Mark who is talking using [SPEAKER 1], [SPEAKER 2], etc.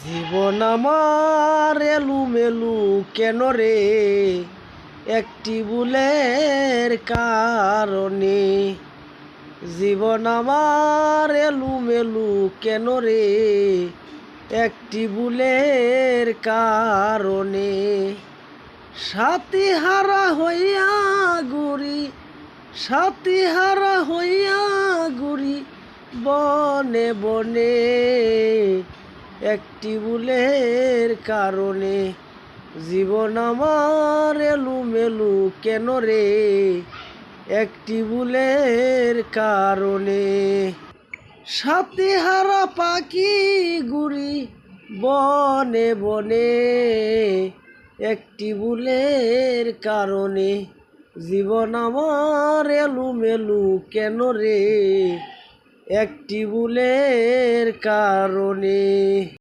[SPEAKER 1] জীবন আমার এলুমেলু কেন রে, একটি ভুলের কারণে। জীবন আমার এলুমেলু কেন রে, একটি ভুলের কারণে। সাথী হারা হইয়া ঘুরি, সাথী হারা হইয়া ঘুরি বনে বনে, একটি ভুলের কারণে। জীবন আমার এলুমেলু কেন রে, একটি ভুলের কারণে। সাথী হারা পাখি ঘুরি বনে বনে, একটি ভুলের কারণে। জীবন আমার এলুমেলু কেন রে, একটি ভুলের কারণে।